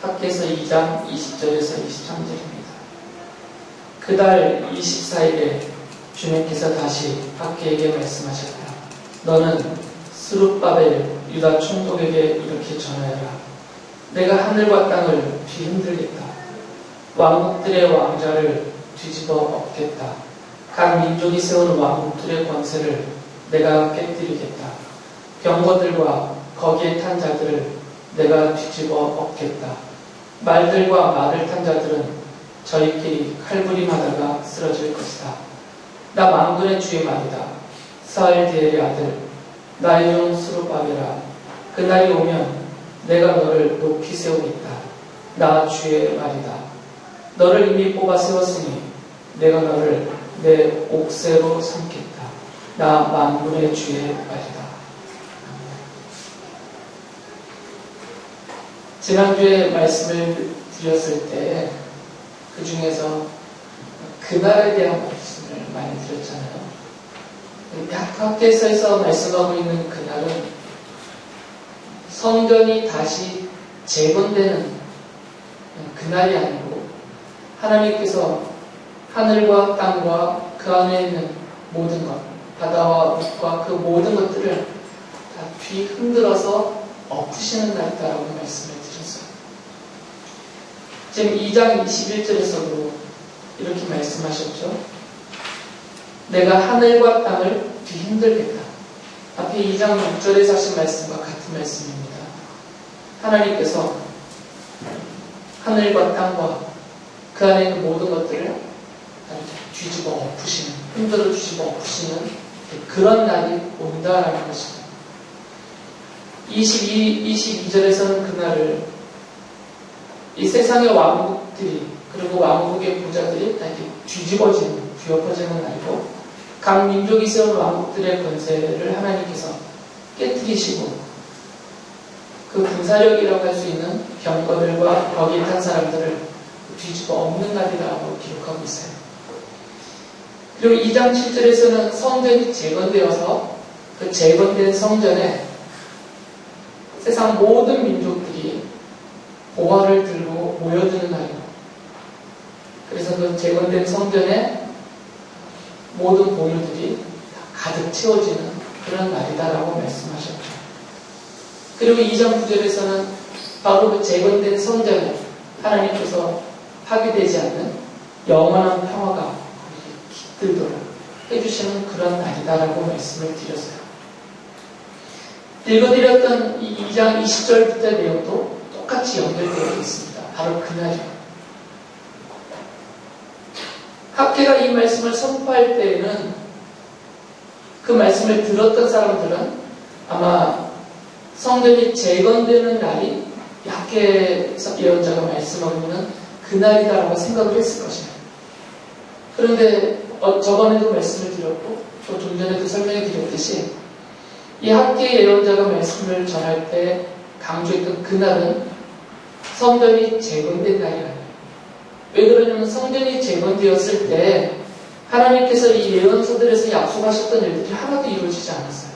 학개서 2장 20절에서 23절입니다. 그달 24일에 주님께서 다시 학개에게 말씀하셨다. 너는 스룹바벨 유다 총독에게 이렇게 전하여라. 내가 하늘과 땅을 뒤흔들겠다. 왕국들의 왕좌를 뒤집어 엎겠다. 각 민족이 세운 왕국들의 권세를 내가 깨뜨리겠다. 병거들과 거기에 탄 자들을 내가 뒤집어 엎겠다. 말들과 말을 탄 자들은 저희끼리 칼부림하다가 쓰러질 것이다. 나 만군의 주의 말이다. 스알디엘의 아들 나의 종 스룹바벨아, 그날이 오면 내가 너를 높이 세우겠다. 나 주의 말이다. 너를 이미 뽑아 세웠으니 내가 너를 내 옥새로 삼겠다. 나 만군의 주의 말이다. 지난주에 말씀을 드렸을 때 그 중에서 그날에 대한 말씀을 많이 드렸잖아요. 학개서에서 말씀하고 있는 그날은 성전이 다시 재건되는 그날이 아니고 하나님께서 하늘과 땅과 그 안에 있는 모든 것, 바다와 물과 그 모든 것들을 다 뒤흔들어서 엎으시는 날이다라고 말씀을 드렸어요. 지금 2장 21절에서도 이렇게 말씀하셨죠. 내가 하늘과 땅을 뒤흔들겠다. 앞에 2장 6절에서 하신 말씀과 같은 말씀입니다. 하나님께서 하늘과 땅과 그 안에 있는 모든 것들을 뒤집어 엎으시는, 흔들어 뒤집어 엎으시는 그런 날이 온다라는 것입니다. 22절에서는 그날을 이 세상의 왕국들이 그리고 왕국의 부자들이 다 이렇게 뒤집어지는, 뒤엎어지는 날이고 각 민족이 세운 왕국들의 권세를 하나님께서 깨뜨리시고 그 군사력이라고 할 수 있는 병거들과 거기에 탄 사람들을 뒤집어 엎는 날이라고 기록하고 있어요. 그리고 2장 7절에서는 성전이 재건되어서 그 재건된 성전에 세상 모든 민족들이 보화를 들고 모여드는 날이고 그래서 그 재건된 성전에 모든 보물들이 가득 채워지는 그런 날이다라고 말씀하셨죠. 그리고 2장 9절에서는 바로 그 재건된 성전에 하나님께서 파괴되지 않는 영원한 평화가 깃들도록 해주시는 그런 날이다라고 말씀을 드렸어요. 읽어드렸던 이 2장 20절부터의 내용도 똑같이 연결되어 있습니다. 바로 그날이요. 학개가 이 말씀을 선포할 때에는 그 말씀을 들었던 사람들은 아마 성전이 재건되는 날이 학개 예언자가 말씀하고 있는 그날이다라고 생각을 했을 것입니다. 그런데 저번에도 말씀을 드렸고 또 좀 전에도 설명해 드렸듯이 이 학개 예언자가 말씀을 전할 때 강조했던 그날은 성전이 재건된 날이 아니에요. 왜 그러냐면 성전이 재건되었을 때 하나님께서 이 예언서들에서 약속하셨던 일들이 하나도 이루어지지 않았어요.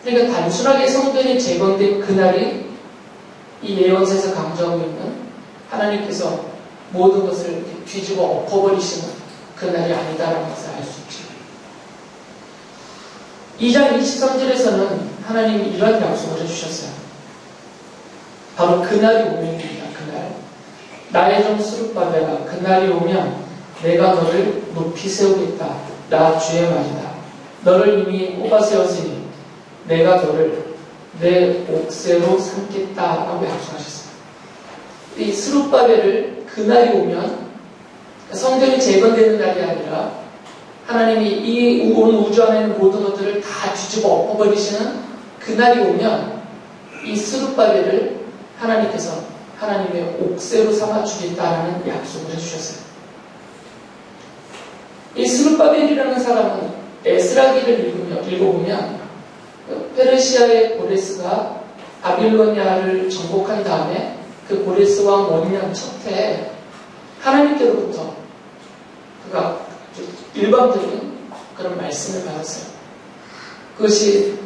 그러니까 단순하게 성전이 재건된 그날이 이 예언서에서 강조하고 있는 하나님께서 모든 것을 이렇게 뒤집어 엎어버리시는 그날이 아니다라는 것을 알 수 있죠. 2장 23절에서는 하나님이 이런 약속을 해주셨어요. 바로 그날이 오면입니다. 그날. 나의 종 스룹바벨아, 그날이 오면 내가 너를 높이 세우겠다. 나 주의 말이다. 너를 이미 뽑아 세웠으니 내가 너를 내 옥새로 삼겠다라고 약속하셨어요. 이 스룹바벨을 그날이 오면 성전이 재건되는 날이 아니라 하나님이 이 온 우주 안에 있는 모든 것들을 다 뒤집어 엎어버리시는 그날이 오면 이 스룹바벨을 하나님께서 하나님의 옥새로 삼아주겠다라는 약속을 해주셨어요. 이 스룹바벨이라는 사람은 에스라기를 읽어보면 페르시아의 고레스가 바빌로니아를 정복한 다음에 그 고레스 왕 원년 첫해에 하나님께로부터 그가 일방적인 그런 말씀을 받았어요. 그것이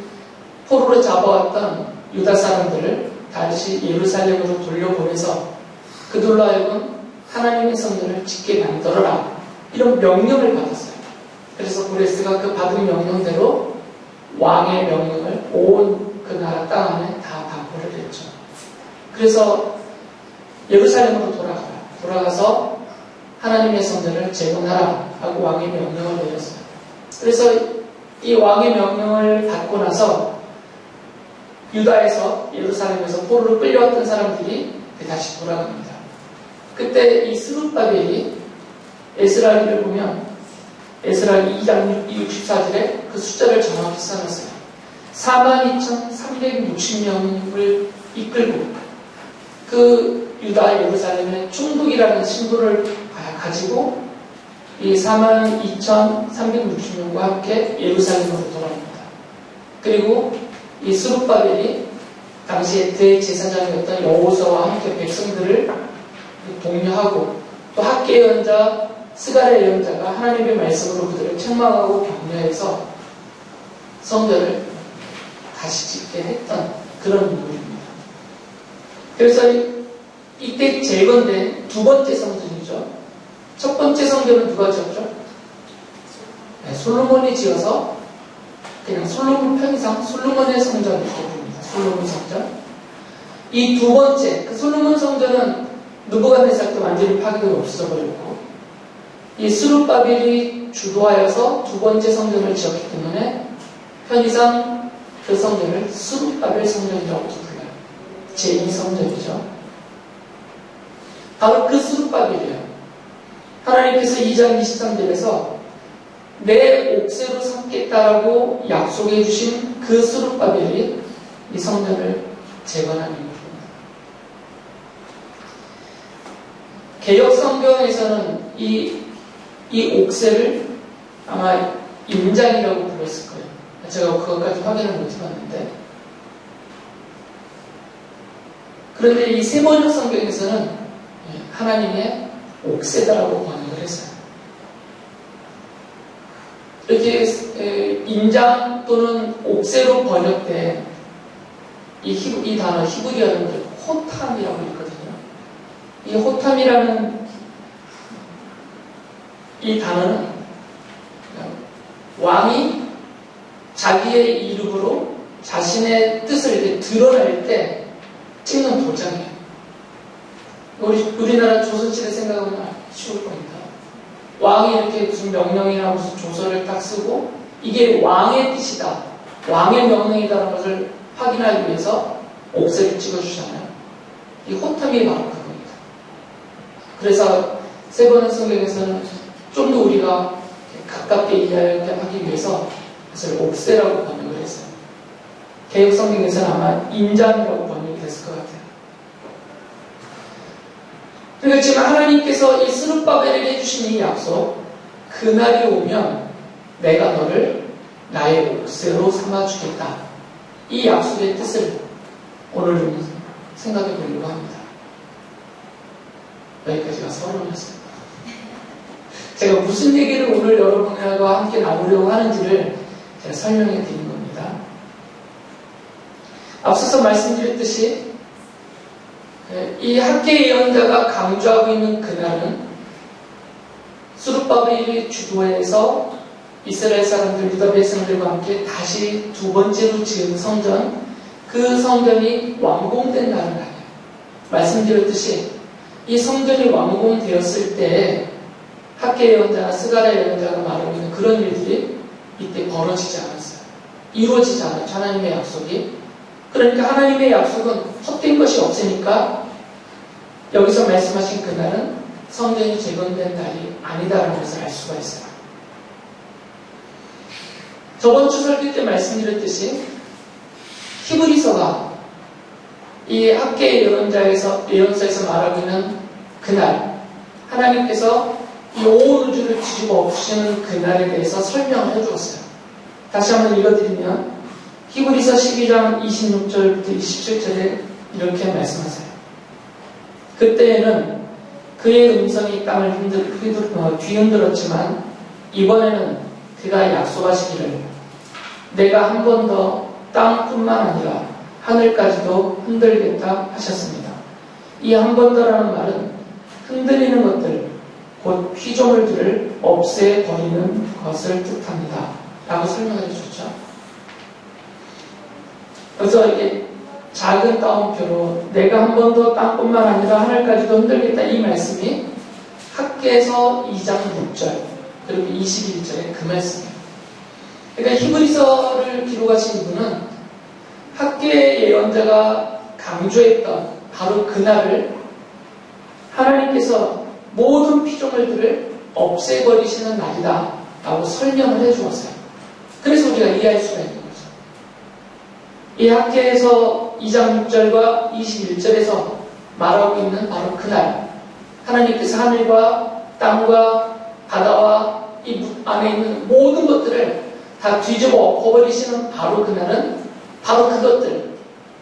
포로로 잡아왔던 유다 사람들을 다시 예루살렘으로 돌려보내서 그들로 하여금 하나님의 성전을 짓게 만들어라. 이런 명령을 받았어요. 그래서 고레스가 그 받은 명령대로 왕의 명령을 온 그 나라 땅 안에 다 반포를 했죠. 그래서 예루살렘으로 돌아가서 하나님의 성전을 재건하라 하고 왕의 명령을 내렸어요. 그래서 이 왕의 명령을 받고 나서 유다에서 예루살렘에서 포로로 끌려왔던 사람들이 다시 돌아갑니다. 그때 이 스룹바벨이 에스라기를 보면 에스라기 2장 64절에 그 숫자를 정확히 써놨어요. 42,360명을 이끌고 그 유다 예루살렘의 총독이라는 신분을 가지고 이 42,360명과 함께 예루살렘으로 돌아옵니다. 그리고 이 스룹바벨이 당시에 대제사장이었던 여호수아와 함께 백성들을 독려하고 또 학계 예언자 스가랴 예언자가 하나님의 말씀으로 그들을 책망하고 격려해서 성전을 다시 짓게 했던 그런 인물입니다. 그래서 이때 재건된 두 번째 성전이죠. 첫 번째 성전은 누가 지었죠? 네, 솔로몬이 지어서 그냥 솔로몬 편의상 솔로몬의 성전 이렇게 부릅니다. 솔로몬 성전. 이 두 번째 그 솔로몬 성전은 느부갓네살 때 완전히 파괴되고 없어버렸고 이 스룹바벨이 주도하여서 두 번째 성전을 지었기 때문에 편의상 그 성전을 스룹바벨 성전이라고 불러요. 제2성전이죠. 바로 그 스룹바벨이에요. 하나님께서 2장 23절에서 내 옥새로 삼겠다라고 약속해 주신 그 스룹바벨이 이 성전을 재건한 인물입니다. 개역 성경에서는 이 옥새를 아마 임장이라고 불렀을 거예요. 제가 그것까지 확인을 못 해봤는데. 그런데 이 세번역 성경에서는 하나님의 옥새다라고 번역을 했어요. 이렇게 임장 또는 옥새로 번역된 이 단어 히브리어는 호탐이라고 있거든요. 이 호탐이라는 이 단어는 왕이 자기의 이름으로 자신의 뜻을 이렇게 드러낼 때 찍는 도장이에요. 우리나라 조선시대 생각하면 쉬울 겁니다. 왕이 이렇게 무슨 명령이나 무슨 조서를 딱 쓰고 이게 왕의 뜻이다, 왕의 명령이다라는 것을 확인하기 위해서 옥새를 찍어주잖아요. 이 호탐이 바로 그겁니다. 그래서 세 번의 성경에서는 좀 더 우리가 가깝게 이해하기 위해서 그것을 옥새라고 번역을 했어요. 개역 성경에서는 아마 임장이라고 번역이 됐을 것 같아요. 그러니까 지금 하나님께서 이 스룹바벨에게 해주신 이 약속, 그날이 오면 내가 너를 나의 옥새로 삼아주겠다. 이 약속의 뜻을 오늘 생각해 보려고 합니다. 여기까지가 서론이었습니다. 제가 무슨 얘기를 오늘 여러분과 함께 나누려고 하는지를 제가 설명해 드린 겁니다. 앞서서 말씀드렸듯이 이 학계 예언자가 강조하고 있는 그날은 스룹바벨이 주도해서 이스라엘 사람들, 유다 백성들과 함께 다시 두 번째로 지은 성전, 그 성전이 완공된 날은 아니에요. 말씀드렸듯이 이 성전이 완공되었을 때 학계 예언자나 스가랴 예언자가 말하고 있는 그런 일들이 이때 벌어지지 않았어요. 이루어지지 않았죠. 하나님의 약속이. 그러니까 하나님의 약속은 헛된 것이 없으니까 여기서 말씀하신 그날은 성전이 재건된 날이 아니다라는 것을 알 수가 있어요. 저번 주 설교 때 말씀드렸듯이 히브리서가 이 학계 예언서에서 말하고 있는 그날, 하나님께서 이 온 우주를 뒤집어 엎으시는 그날에 대해서 설명을 해주었어요. 다시 한번 읽어드리면 히브리서 12장 26절부터 27절에 이렇게 말씀하세요. 그때에는 그의 음성이 땅을 뒤흔들었지만 이번에는 그가 약속하시기를 내가 한 번 더 땅뿐만 아니라 하늘까지도 흔들겠다 하셨습니다. 이 한 번 더라는 말은 흔들리는 것들, 곧 피조물들을 없애버리는 것을 뜻합니다. 라고 설명을 해주셨죠. 그래서 이게 작은 따옴표로 내가 한 번 더 땅뿐만 아니라 하늘까지도 흔들겠다 이 말씀이 학개서 2장 6절 그리고 21절의 그 말씀이에요. 그러니까 히브리서를 기록하신 분은 학개의 예언자가 강조했던 바로 그날을 하나님께서 모든 피조물들을 없애버리시는 날이다 라고 설명을 해주었어요. 그래서 우리가 이해할 수가 있는 거죠. 이 학개에서 2장 6절과 21절에서 말하고 있는 바로 그날 하나님께서 하늘과 땅과 바다와 이 물 안에 있는 모든 것들을 다 뒤집어 엎어버리시는 바로 그날은 바로 그것들,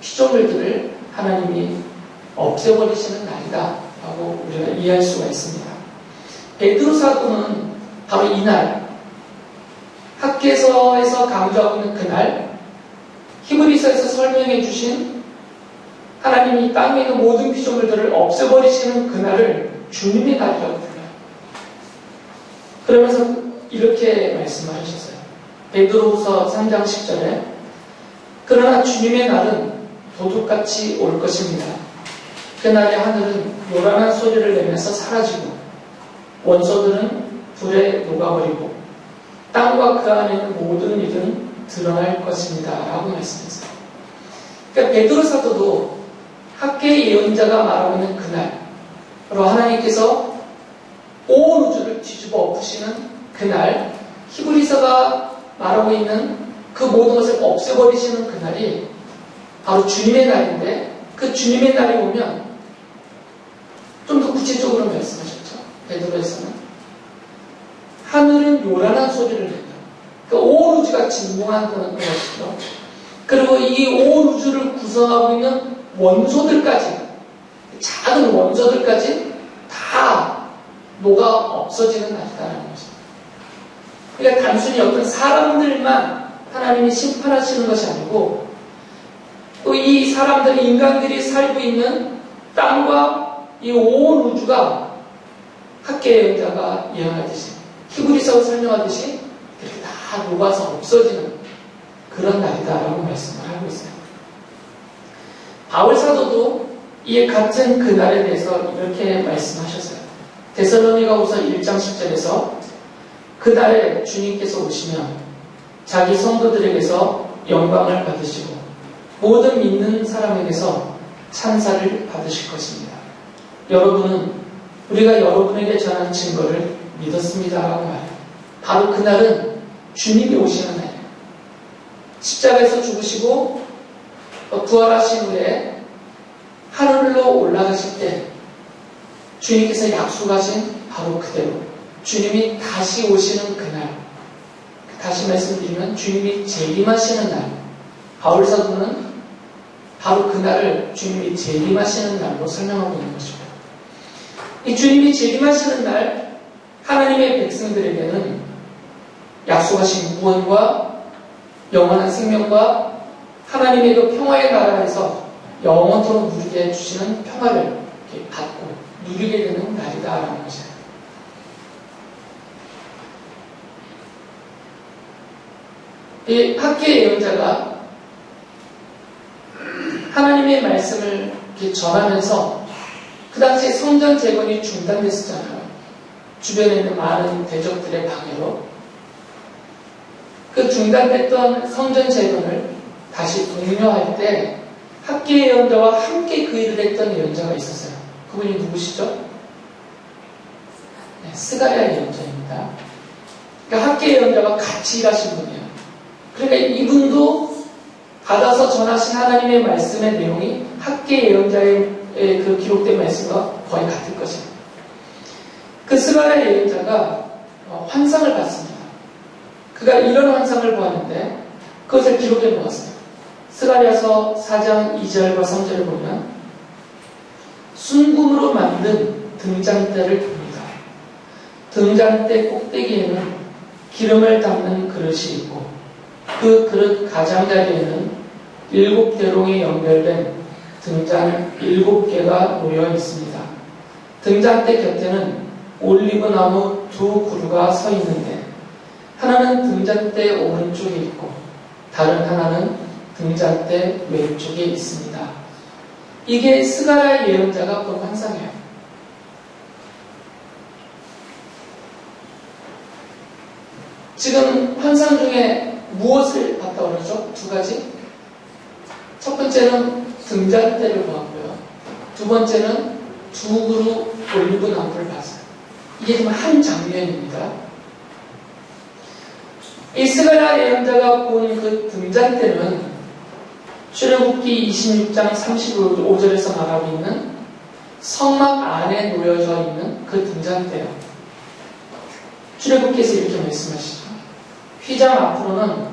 피조물들을 하나님이 없애버리시는 날이다 라고 우리가 이해할 수가 있습니다. 베드로 사도는 바로 이날 학개서에서 강조하고 있는 그날 히브리서에서 설명해 주신 하나님이 이 땅에 있는 모든 피조물들을 없애버리시는 그날을 주님의 날이라고 불러요. 그러면서 이렇게 말씀을 하셨어요. 베드로후서 3장 10절에 그러나 주님의 날은 도둑같이 올 것입니다. 그날의 하늘은 요란한 소리를 내면서 사라지고 원소들은 불에 녹아버리고 땅과 그 안에 있는 모든 일은 드러날 것입니다. 라고 말씀했어요. 그러니까 베드로 사도도 학개의 예언자가 말하고 있는 그날로 하나님께서 온 우주를 뒤집어 엎으시는 그날 히브리서가 말하고 있는 그 모든 것을 없애버리시는 그날이 바로 주님의 날인데 그 주님의 날이 오면 좀 더 구체적으로 말씀하셨죠. 베드로에서는 하늘은 요란한 소리를 낸다. 그러니까 온 우주가 진동한다는 것이죠. 그리고 이 온 우주를 구성하고 있는 원소들까지 작은 원소들까지 다 녹아 없어지는 날이다라는 거죠. 그러니까 단순히 어떤 사람들만 하나님이 심판하시는 것이 아니고 또 이 사람들, 인간들이 살고 있는 땅과 이 온 우주가 학개의 예언자가 예언하듯이 히브리서가 설명하듯이 이렇게 다 녹아서 없어지는 그런 날이다라고 말씀을 하고 있어요. 바울 사도도 이 같은 그날에 대해서 이렇게 말씀하셨어요. 데살로니가후서 1장 10절에서 그날에 주님께서 오시면 자기 성도들에게서 영광을 받으시고 모든 믿는 사람에게서 찬사를 받으실 것입니다. 여러분은 우리가 여러분에게 전한 증거를 믿었습니다라고 말해요. 바로 그날은 주님이 오시는 날이에요. 십자가에서 죽으시고 부활하신 후에 하늘로 올라가실 때 주님께서 약속하신 바로 그대로 주님이 다시 오시는 그날, 다시 말씀드리면 주님이 재림하시는 날, 바울 사도는 바로 그날을 주님이 재림하시는 날로 설명하고 있는 것입니다. 이 주님이 재림하시는 날 하나님의 백성들에게는 약속하신 구원과 영원한 생명과 하나님의 그 평화의 나라에서 영원토록 누리게 해주시는 평화를 받고 누리게 되는 날이다라는 것이에요. 이 학개의 예언자가 하나님의 말씀을 이렇게 전하면서 그 당시에 성전 재건이 중단됐었잖아요. 주변에 있는 많은 대적들의 방해로 그 중단됐던 성전 재건을 다시 독려할 때 학개의 예언자와 함께 그 일을 했던 예언자가 있었어요. 그분이 누구시죠? 네, 스가랴 예언자입니다. 그러니까 학개의 예언자가 같이 일하신 분이에요. 그러니까 이분도 받아서 전하신 하나님의 말씀의 내용이 학개의 예언자의 그 기록된 말씀과 거의 같을 것입니다. 그 스가랴 예언자가 환상을 봤습니다. 그가 이런 환상을 보았는데 그것을 기록해 놓았어요. 스가랴서 4장 2절과 3절을 보면 순금으로 만든 등잔대를 봅니다. 등잔대 꼭대기에는 기름을 담는 그릇이 있고 그 그릇 가장자리에는 7대롱이 연결된 등잔 7개가 놓여 있습니다. 등잔대 곁에는 올리브나무 2그루가 서 있는데 하나는 등잔대 오른쪽에 있고 다른 하나는 등잔대 왼쪽에 있습니다. 이게 스가랴 예언자가 본 환상이에요. 지금 환상 중에 무엇을 봤다고 그러죠? 2가지. 첫 번째는 등잔대를 보았고요. 두 번째는 2그루 올리브나무를 봤어요. 이게 정말 한 장면입니다. 이 스가랴 예언자가 본 그 등잔대는 출애굽기 26장 35절에서 말하고 있는 성막 안에 놓여져 있는 그 등잔대예요. 출애굽기에서 이렇게 말씀하시죠. 휘장 앞으로는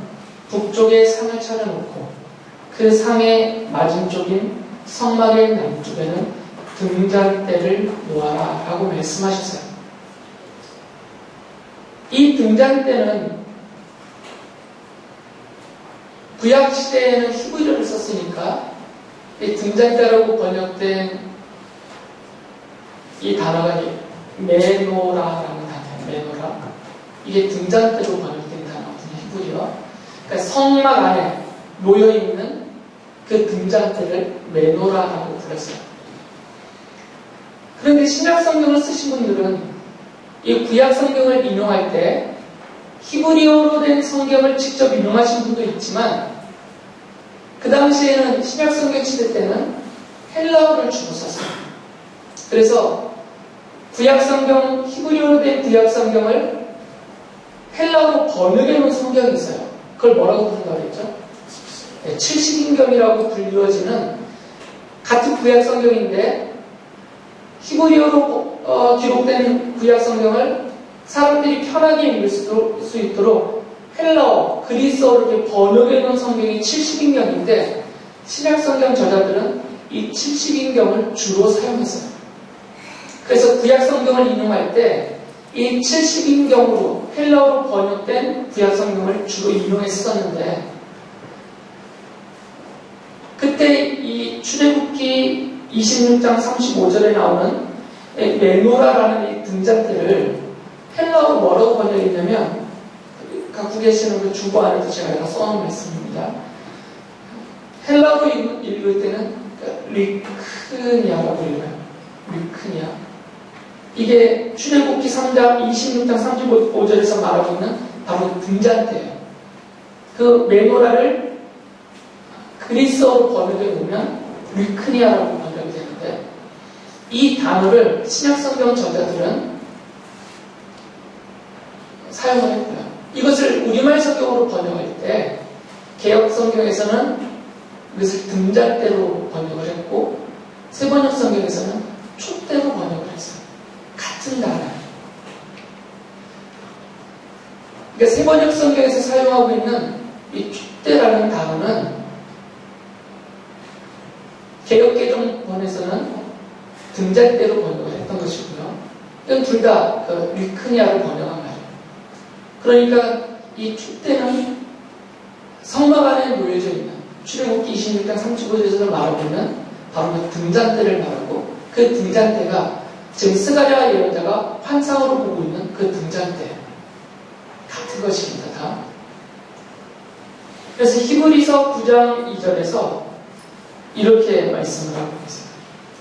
북쪽에 상을 차려놓고 그 상의 맞은쪽인 성막의 남쪽에는 등잔대를 놓아라 라고 말씀하셨어요. 이 등잔대는 구약시대에는 히브리어를 썼으니까 이 등잔대라고 번역된 이 단어가 메노라라는 단어예요. 메노라. 이게 등잔대로 번역된 단어거든요. 히브리어. 그러니까 성막 안에 놓여있는 그 등잔대를 메노라라고 불렀어요. 그런데 신약 성경을 쓰신 분들은 이 구약 성경을 인용할 때 히브리어로 된 성경을 직접 인용하신 분도 있지만 그 당시에는 신약 성경 시대 때는 헬라어를 주로 썼어요. 그래서 구약 성경, 히브리어로 된 구약 성경을 헬라어로 번역해 놓은 성경이 있어요. 그걸 뭐라고 부른다고 했죠? 70인경이라고 불리워지는 같은 구약 성경인데 히브리어로 기록된 구약 성경을 사람들이 편하게 읽을 수 있도록 헬라어, 그리스어로 이렇게 번역해 놓은 성경이 70인경인데 신약 성경 저자들은 이 70인경을 주로 사용했어요. 그래서 구약 성경을 인용할 때 이 70인경으로 헬라어로 번역된 구약 성경을 주로 인용했었는데 그때 이 출애굽기 26장 35절에 나오는 메노라라는 이 등잔대를 헬라어로 뭐라고 번역했냐면 갖고 계시는 그 주보 안에도 제가 여기다 써놓은 말씀입니다. 헬라어로 읽을 때는 리크니아라고 읽어요. 리크니아. 이게 출애굽기 3장 26장 35절에서 말하고 있는 바로 등잔대예요. 그 메노라를 그리스어로 번역해 보면 리크니아라고 번역이 되는데 이 단어를 신약성경 저자들은 사용을 했고요. 이것을 우리말 성경으로 번역할 때 개역성경에서는 이것을 등잔대로 번역을 했고 세번역 성경에서는 촛대로 번역을 했어요. 같은 단어예요. 그러니까 세번역 성경에서 사용하고 있는 이 촛대라는 단어는 개역개정본에서는 등잔대로 번역을 했던 것이고요. 이건 둘 다 리크니아로 번역한 말이에요. 그러니까 이 촛대는 성막 안에 놓여져 있는 출애굽기 26장 35절에서 말하고 있는 바로 그 등잔대를 말하고 그 등잔대가 지금 스가랴 예언자가 환상으로 보고 있는 그 등잔대 같은 것입니다. 다. 그래서 히브리서 9장 2절에서 이렇게 말씀을 하고 있어요.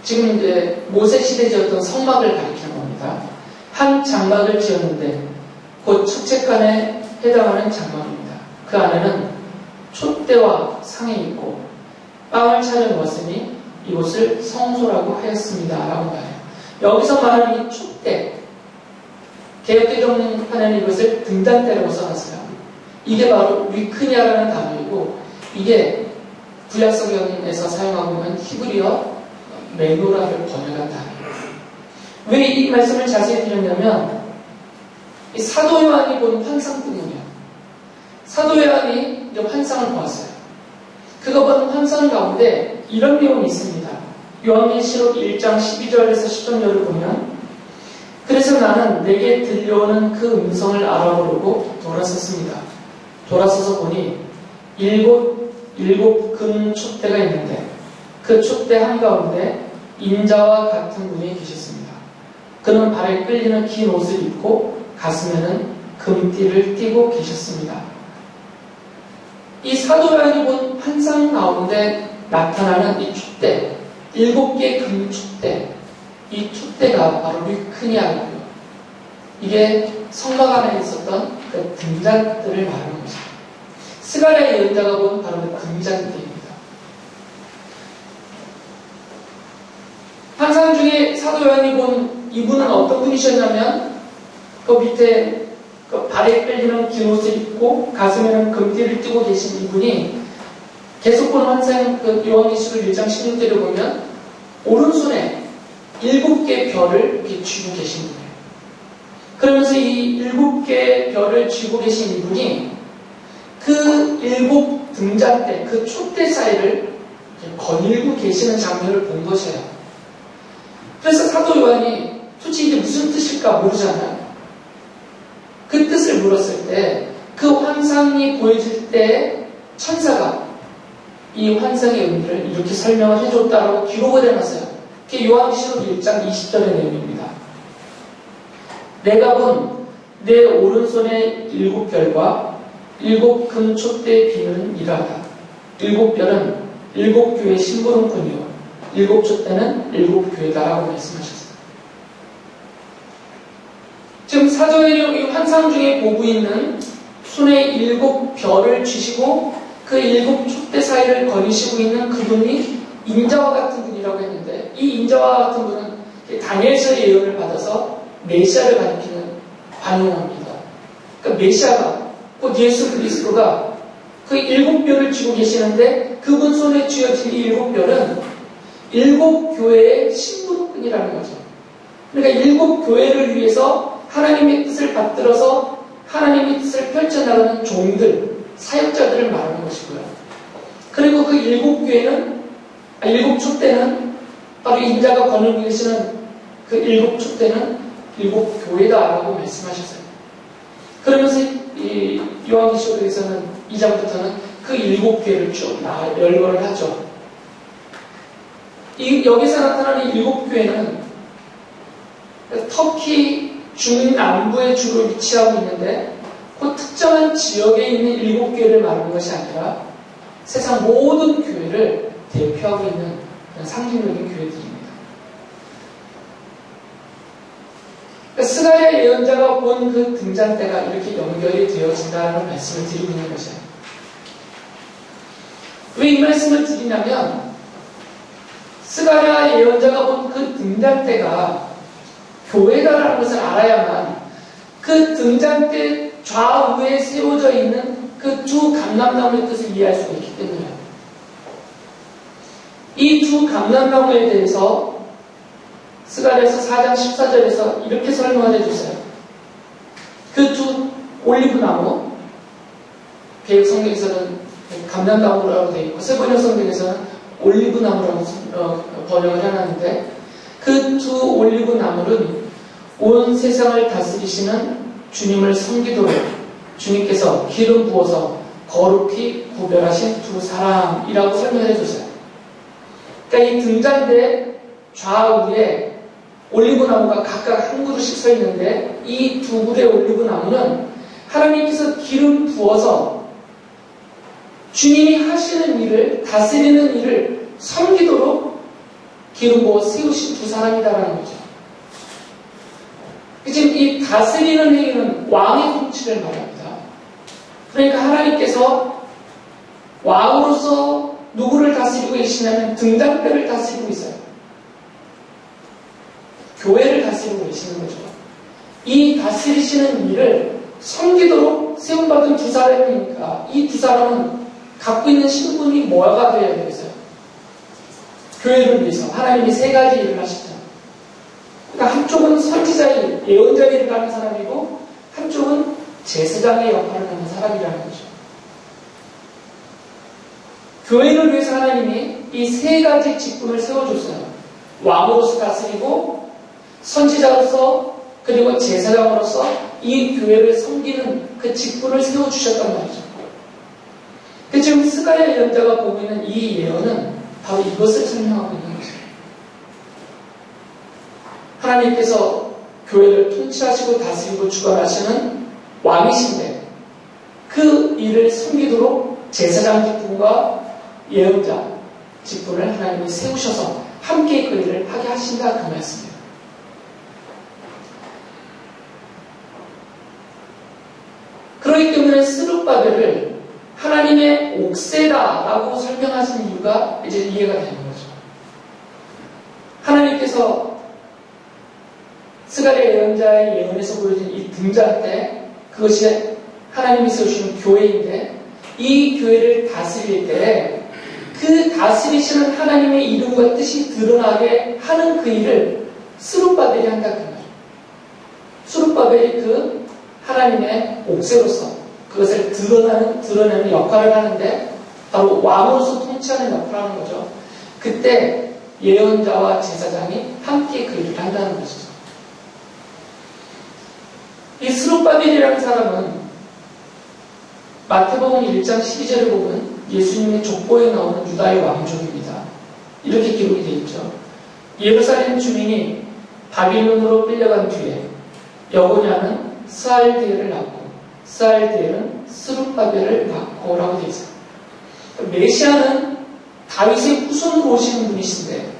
지금 이제 모세 시대 지었던 성막을 가리키는 겁니다. 한 장막을 지었는데 곧 축책간에 해당하는 장막입니다. 그 안에는 촛대와 상이 있고 빵을 차려 놓았으니 이곳을 성소라고 하였습니다. 라고 말해요. 여기서 말하는 이 촛대, 개역개정판에는 이것을 등잔대라고 써놨어요. 이게 바로 리크니아라는 단어이고 이게 구약성경에서 사용하고 있는 히브리어 메노라를 번역한 단어예요. 왜 이 말씀을 자세히 드렸냐면 이 사도 요한이 본 환상 때문이에요. 사도 요한이 이제 환상을 보았어요. 그가 본 환상 가운데 이런 내용이 있습니다. 요한계시록 1장 12절에서 13절을 보면 그래서 나는 내게 들려오는 그 음성을 알아보려고 돌아섰습니다. 돌아서서 보니 7 7 금 촛대가 있는데 그 촛대 한가운데 인자와 같은 분이 계셨습니다. 그는 발에 끌리는 긴 옷을 입고 가슴에는 금띠를 띠고 계셨습니다. 이 사도 요한이 본 환상 가운데 나타나는 이 촛대, 7개의 금 촛대, 이 촛대가 바로 류크니아이고요. 이게 성막 안에 있었던 그 등잔대를 말하는 것입니다. 스가랴 예언자가 본 바로 그 등잔대입니다. 환상 중에 사도 요한이 본 이분은 어떤 분이셨냐면 그 밑에 그 발에 끌리는 긴 옷을 입고 가슴에는 금띠를 띠고 계신 이분이 계속 본 환상 그 요한계시록 1장 16절을 보면 오른손에 7개의 별을 이렇게 쥐고 계신 분이에요. 그러면서 이 7개의 별을 쥐고 계신 이분이 그 7 등잔대, 그 촛대 사이를 거닐고 계시는 장면을 본 것이에요. 그래서 사도 요한이 솔직히 이게 무슨 뜻일까 모르잖아요. 그 뜻을 물었을 때 그 환상이 보여질 때 천사가 이 환상의 의미를 이렇게 설명을 해줬다라고 기록을 해놨어요. 그게 요한계시록 1장 20절의 내용입니다. 내가 본 내 오른손의 7별과 7 금 촛대의 비는 이러하다. 7별은 7 교회의 심부름꾼이요 7 촛대는 7 교회다라고 말씀하셨어요. 지금 사도행의 이 환상 중에 보고 있는 손에 7 별을 쥐시고 그 7 촛대 사이를 거니시고 있는 그분이 인자와 같은 분이라고 했는데 이 인자와 같은 분은 다니엘서의 예언을 받아서 메시아를 가리키는 관용합니다. 그러니까 메시아가 곧 예수 그리스도가 그 7별을 쥐고 계시는데 그분 손에 쥐어진 이 7별은 7 교회의 심부름꾼이라는 거죠. 그러니까 7 교회를 위해서 하나님의 뜻을 받들어서 하나님의 뜻을 펼쳐나가는 종들, 사역자들을 말하는 것이고요. 그리고 그 7 교회는, 7 촛대는 바로 인자가 거느리고 계시는 그 7 촛대는 7 교회다라고 말씀하셨어요. 그러면서 이 요한계시록에서는 2장부터는 그 7 교회를 쭉 열거를 하죠. 여기서 나타나는 7 교회는 터키 중남부에 주로 위치하고 있는데 그 특정한 지역에 있는 7 교회를 말하는 것이 아니라 세상 모든 교회를 대표하고 있는 상징적인 교회들입니다. 스가랴 예언자가 본 그 등잔대가 이렇게 연결이 되어진다는 말씀을 드리고 있는 것이에요. 왜 이 말씀을 드리냐면 스가랴 예언자가 본 그 등잔대가 교회다라는 것을 알아야만 그 등잔대 좌우에 세워져 있는 그 두 감람나무의 뜻을 이해할 수가 있기 때문이에요. 이 두 감람나무에 대해서 스가랴서 4장 14절에서 이렇게 설명을 해주세요. 그 두 올리브나무, 개역 성경에서는 감람나무라고 되어 있고 세번역 성경에서는 올리브나무라고 번역을 해놨는데 그 두 올리브나무는 온 세상을 다스리시는 주님을 섬기도록 주님께서 기름 부어서 거룩히 구별하신 두 사람이라고 설명해 주세요. 그러니까 이 등잔대 좌우에 올리브나무가 각각 한 그루씩 서 있는데 이 두 그루의 올리브나무는 하나님께서 기름 부어서 주님이 하시는 일을, 다스리는 일을 섬기도록 기름 부어 세우신 두 사람이다라는 거죠. 지금 이 다스리는 행위는 왕의 통치를 말합니다. 그러니까 하나님께서 왕으로서 누구를 다스리고 계시냐면 등잔대를 다스리고 있어요. 교회를 다스리고 계시는 거죠. 이 다스리시는 일을 섬기도록 세움받은 두 사람이니까 이 두 사람은 갖고 있는 신분이 뭐가 되어야 되겠어요? 교회를 위해서 하나님이 세 가지 일을 하시죠. 그러니까 한쪽은 선지자의 일, 예언자의 일을 하는 사람이고 한쪽은 제사장의 역할을 하는 사람이라는 거죠. 교회를 위해서 하나님이 이 세 가지 직분을 세워줬어요. 왕으로서 다스리고 선지자로서 그리고 제사장으로서 이 교회를 섬기는 그 직분을 세워주셨단 말이죠. 지금 스가랴 예언자가 보고 있는 이 예언은 바로 이것을 설명하고 있는 거죠. 하나님께서 교회를 통치하시고 다스리고 주관하시는 왕이신데 그 일을 섬기도록 제사장 직분과 예언자 직분을 하나님이 세우셔서 함께 그 일을 하게 하신다 그 말씀이에요. 그렇기 때문에 스룹바벨을 하나님의 옥새다라고 설명하신 이유가 이제 이해가 되는 거죠. 하나님께서 스가랴 예언자의 예언에서 보여진 이 등장 때 그것이 하나님이 세우시는 교회인데 이 교회를 다스릴 때 그 다스리시는 하나님의 이름과 뜻이 드러나게 하는 그 일을 스룹바벨이 한다 그 말이에요. 스룹바벨이 그 하나님의 옥새로서 그것을 드러내는 역할을 하는데 바로 왕으로서 통치하는 역할을 하는 거죠. 그때 예언자와 제사장이 함께 그 일을 한다는 것이죠. 이 스룹바벨이라는 사람은 마태복음 1장 12절을 보면 예수님의 족보에 나오는 유다의 왕족입니다. 이렇게 기록이 되어 있죠. 예루살렘 주민이 바빌론으로 끌려간 뒤에 여고냐는 스알디엘을 낳고 스알디엘은 스룹바벨을 낳고 라고 되어 있어요. 메시아는 다윗의 후손으로 오시는 분이신데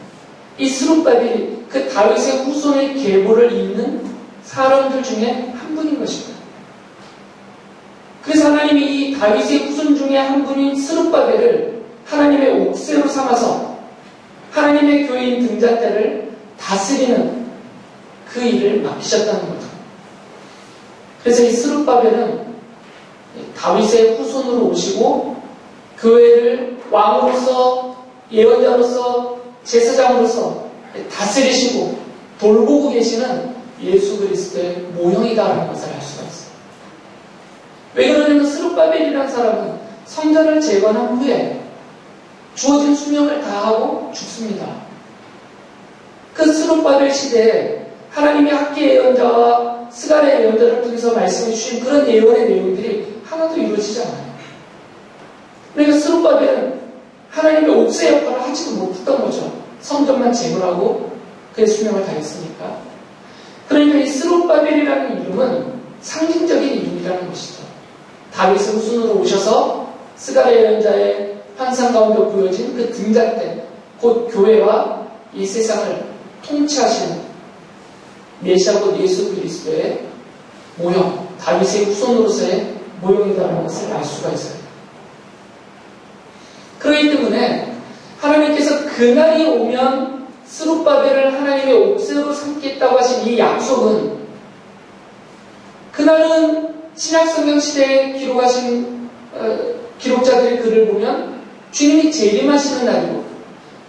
이 스룹바벨이 그 다윗의 후손의 계보를 잇는 사람들 중에 한 분인 것입니다. 그래서 하나님이 이 다윗의 후손 중에 한 분인 스룹바벨을 하나님의 옥새로 삼아서 하나님의 교회인 등잔 때를 다스리는 그 일을 맡기셨다는 거죠. 그래서 이 스룹바벨은 다윗의 후손으로 오시고 교회를 왕으로서 예언자로서 제사장으로서 다스리시고 돌보고 계시는 예수 그리스도의 모형이다라는 것을 알 수가 있어요. 왜 그러냐면 스룹바벨이라는 사람은 성전을 재건한 후에 주어진 수명을 다하고 죽습니다. 그 스룹바벨 시대에 하나님이 학기 예언자와 스가랴 예언자를 통해서 말씀해 주신 그런 예언의 내용들이 하나도 이루어지지 않아요. 그러니까 스룹바벨은 하나님의 옥새 역할을 하지도 못했던 거죠. 성전만 재건하고 그의 수명을 다했으니까. 그러니까 이 스룹바벨이라는 이름은 상징적인 이름이라는 것이죠. 다윗의 후손으로 오셔서 스가랴 예언자의 환상 가운데 보여진 그 등잔대, 곧 교회와 이 세상을 통치하시는 메시아 곧 예수 그리스도의 모형, 다윗의 후손으로서의 모형이라는 것을 알 수가 있어요. 그렇기 때문에 하나님께서 그날이 오면 스룹바벨을 하나님의 옥새로 삼겠다고 하신 이 약속은 그날은 신약성경 시대에 기록하신 기록자들의 글을 보면 주님이 재림하시는 날이고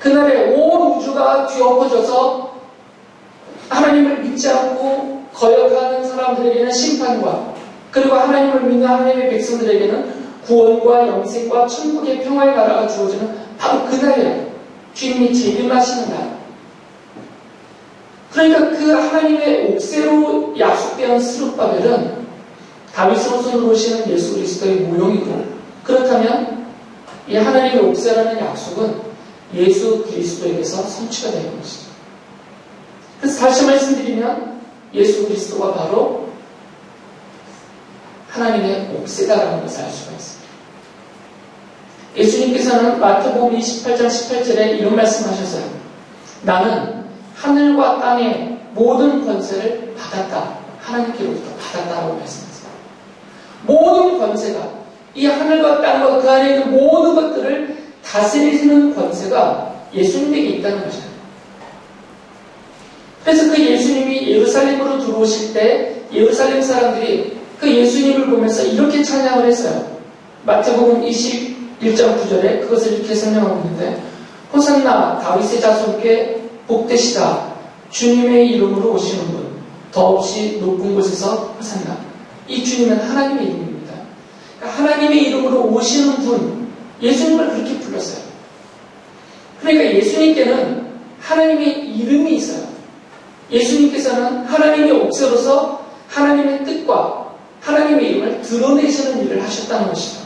그날에 온 우주가 뒤엎어져서 하나님을 믿지 않고 거역하는 사람들에게는 심판과 그리고 하나님을 믿는 하나님의 백성들에게는 구원과 영생과 천국의 평화의 나라가 주어지는 바로 그날이에요. 주님이 재림하시는 날. 그러니까 그 하나님의 옥새로 약속되는 스룹바벨은 다윗의 후손으로 오시는 예수 그리스도의 모형이고 그렇다면 이 하나님의 옥새라는 약속은 예수 그리스도에게서 성취가 되는 것이죠. 그래서 다시 말씀드리면 예수 그리스도가 바로 하나님의 옥새다라는 것을 알 수가 있습니다. 예수님께서는 마태복음 28장 18절에 이런 말씀하셨어요. 나는 하늘과 땅의 모든 권세를 받았다. 하나님께로부터 받았다라고 말씀하셨어요. 모든 권세가 이 하늘과 땅과 그 안에 있는 모든 것들을 다스리는 권세가 예수님에게 있다는 것이에요. 그래서 그 예수님이 예루살렘으로 들어오실 때 예루살렘 사람들이 그 예수님을 보면서 이렇게 찬양을 했어요. 마태복음 21장 9절에 그것을 이렇게 설명하고 있는데 호산나 다윗의 자손께 복되시다. 주님의 이름으로 오시는 분 더없이 높은 곳에서 호산나. 이 주님은 하나님의 이름입니다. 그러니까 하나님의 이름으로 오시는 분 예수님을 그렇게 불렀어요. 그러니까 예수님께는 하나님의 이름이 있어요. 예수님께서는 하나님의 옥새로서 하나님의 뜻과 하나님의 이름을 드러내시는 일을 하셨다는 것이죠.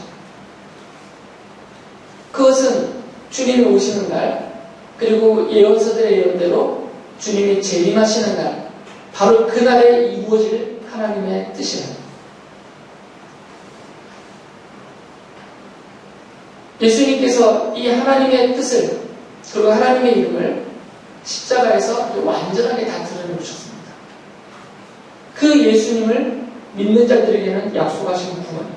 그것은 주님이 오시는 날, 그리고 예언서들의 예언대로 주님이 재림하시는 날, 바로 그날에 이루어질 하나님의 뜻이에요. 예수님께서 이 하나님의 뜻을, 그리고 하나님의 이름을 십자가에서 완전하게 다 드러내주셨습니다. 그 예수님을 믿는 자들에게는 약속하신 구원,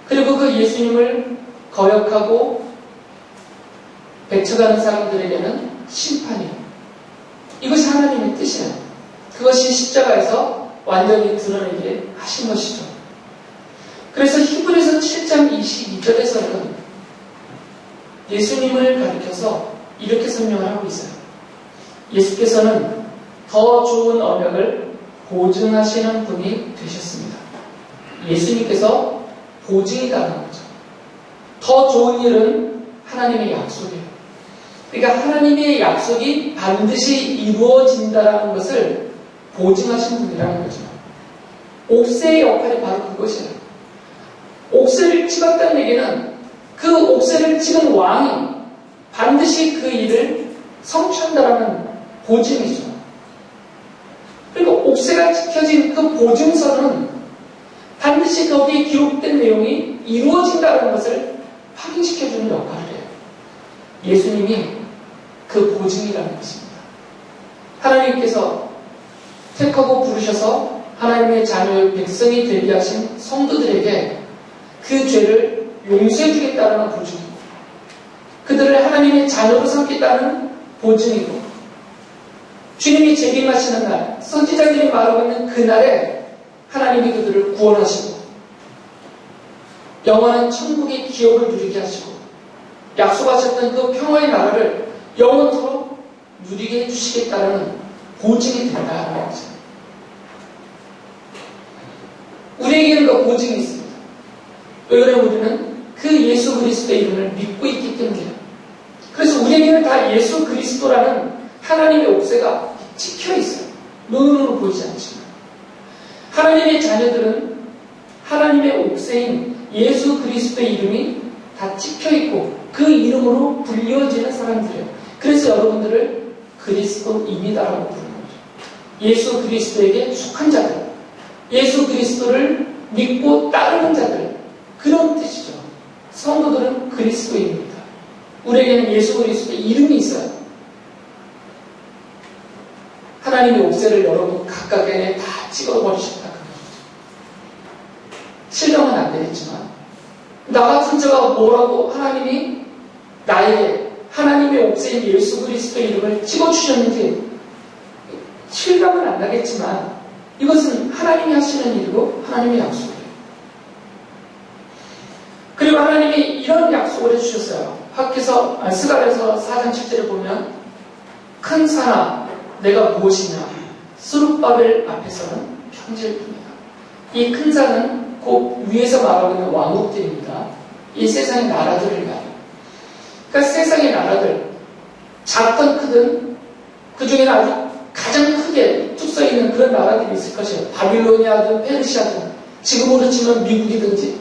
그리고 그 예수님을 거역하고 배척하는 사람들에게는 심판이에요. 이것이 하나님의 뜻이에요. 그것이 십자가에서 완전히 드러내게 하신 것이죠. 그래서 히브리서 7장 22절에서는 예수님을 가리켜서 이렇게 설명을 하고 있어요. 예수께서는 더 좋은 언약을 보증하시는 분이 되셨습니다. 예수님께서 보증이라는 거죠. 더 좋은 일은 하나님의 약속이에요. 그러니까 하나님의 약속이 반드시 이루어진다는 것을 보증하신 분이라는 거죠. 옥새의 역할이 바로 그것이에요. 옥새를 찍었다는 얘기는 그 옥새를 찍은 왕이 반드시 그 일을 성취한다라는 보증이죠. 그리고 옥새가 지켜진 그 보증서는 반드시 거기에 기록된 내용이 이루어진다는 것을 확인시켜주는 역할을 해요. 예수님이 그 보증이라는 것입니다. 하나님께서 택하고 부르셔서 하나님의 자녀의 백성이 되게 하신 성도들에게 그 죄를 용서해 주겠다는 보증이고, 그들을 하나님의 자녀로 삼겠다는 보증이고, 주님이 재림하시는 날, 선지자들이 말하고 있는 그날에 하나님이 그들을 구원하시고 영원한 천국의 기업을 누리게 하시고 약속하셨던 그 평화의 나라를 영원토록 누리게 해주시겠다는 보증이 된다는 거죠. 우리에게는 그 보증이 있습니다. 왜 그러면 우리는 그 예수 그리스도의 이름을 믿고 있기 때문이에요. 그래서 우리에게는 다 예수 그리스도라는 하나님의 옥새가 찍혀 있어요. 눈으로 보이지 않지만. 하나님의 자녀들은 하나님의 옥새인 예수 그리스도의 이름이 다 찍혀 있고 그 이름으로 불려지는 사람들이에요. 그래서 여러분들을 그리스도인이다라고 부르는 거죠. 예수 그리스도에게 속한 자들, 예수 그리스도를 믿고 따르는 자들, 그런 뜻이죠. 성도들은 그리스도인입니다. 우리에게는 예수 그리스도의 이름이 있어요. 하나님의 옥새를 여러분 각각에게 다 찍어버리셨다. 실감은 안 되겠지만 나 같은 자가 뭐라고 하나님이 나에게 하나님의 옥새인 예수 그리스도의 이름을 찍어주셨는지 실감은 안 나겠지만 이것은 하나님이 하시는 일이고 하나님의 약속이에요. 그리고 하나님이 이런 약속을 해주셨어요. 스가랴서 4장 7절에 보면 큰 산아 내가 무엇이냐 스룹바벨 앞에서는 평지일 뿐이다. 이 큰 산은 곧 위에서 말하고 있는 왕국들입니다. 이 세상의 나라들을 말해요. 그러니까 세상의 나라들 작든 크든 그 중에는 아주 가장 크게 쭉 써있는 그런 나라들이 있을 것이에요. 바빌로니아든 페르시아든 지금으로 치면 미국이든지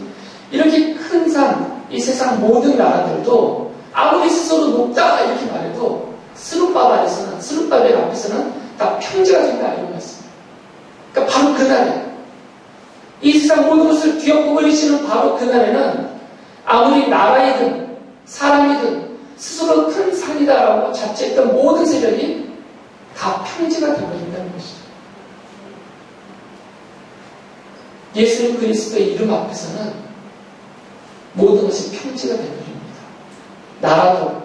이렇게 큰 산, 이 세상 모든 나라들도 아무리 스스로 높다 이렇게 말해도 스룹바벨 앞에서는 다 평지가 된다 이런 말씀이에요. 그러니까 바로 그날에 이 세상 모든 것을 뒤엎어버리시는 바로 그날에는 아무리 나라이든 사람이든 스스로 큰 산이다라고 자처했던 모든 세력이 다 평지가 되어버린다는 것이죠. 예수 그리스도의 이름 앞에서는 모든 것이 평지가 되어버립니다. 나라도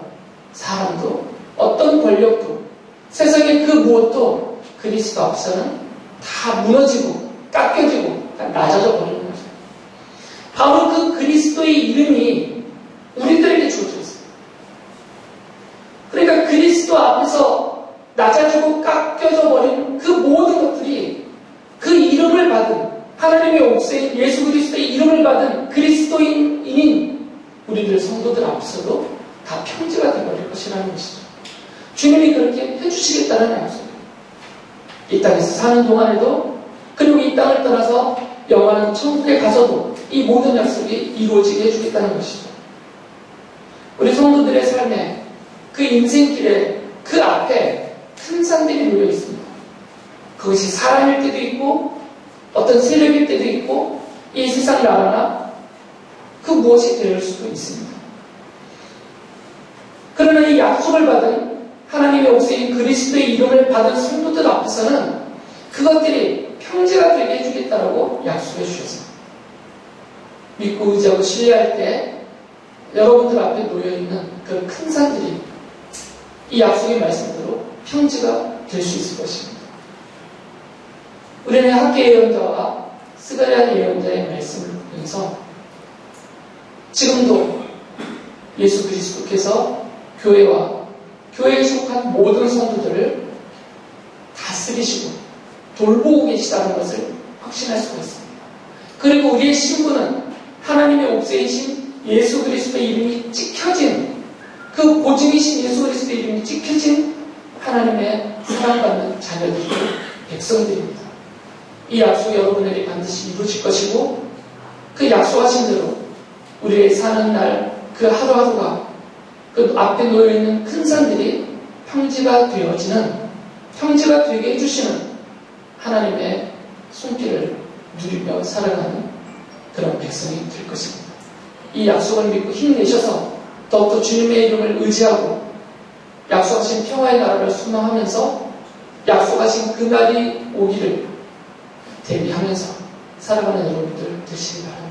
사람도 어떤 권력도 세상의 그 무엇도 그리스도 앞에서는 다 무너지고 깎여지고 낮아져 버리는 거죠. 바로 그 그리스도의 이름이 우리들에게 주어져 있어요. 그러니까 그리스도 앞에서 낮아지고 깎여져 버린 그 모든 것들이 그 이름을 받은 하나님의 옥새인 예수 그리스도의 이름을 받은 그리스도인인 우리들 성도들 앞에서도 다 평지가 되어버릴 것이라는 것이죠. 주님이 그렇게 해주시겠다는 약속이에요. 이 땅에서 사는 동안에도 그리고 이 땅을 떠나서 영원한 천국에 가서도 이 모든 약속이 이루어지게 해주겠다는 것이죠. 우리 성도들의 삶에 그 인생길에 그 앞에 큰 산들이 놓여 있습니다. 그것이 사람일 때도 있고 어떤 세력일 때도 있고 이 세상 나라나 그 무엇이 될 수도 있습니다. 그러나 이 약속을 받은 하나님의 옥새인 그리스도의 이름을 받은 성도들 앞에서는 그것들이 평지가 되게 해주겠다라고 약속해 주셨습니다. 믿고 의지하고 신뢰할 때 여러분들 앞에 놓여있는 그 큰 산들이 이 약속의 말씀대로 평지가 될 수 있을 것입니다. 우리는 학계 예언자와 스가랴 예언자의 말씀을 보면서 지금도 예수 그리스도께서 교회와 교회에 속한 모든 성도들을 다스리시고 돌보고 계시다는 것을 확신할 수가 있습니다. 그리고 우리의 신분은 하나님의 옥새이신 예수 그리스도의 이름이 찍혀진 그 보증이신 예수 그리스도의 이름이 찍혀진 하나님의 사랑받는 자녀들이고 백성들입니다. 이 약속이 여러분에게 반드시 이루어질 것이고 그 약속하신 대로 우리의 사는 날 그 하루하루가 그 앞에 놓여있는 큰 산들이 평지가 되어지는 평지가 되게 해주시는 하나님의 손길을 누리며 살아가는 그런 백성이 될 것입니다. 이 약속을 믿고 힘내셔서 더욱더 주님의 이름을 의지하고 약속하신 평화의 나라를 소망하면서 약속하신 그날이 오기를 대비하면서 살아가는 여러분들 되시기 바랍니다.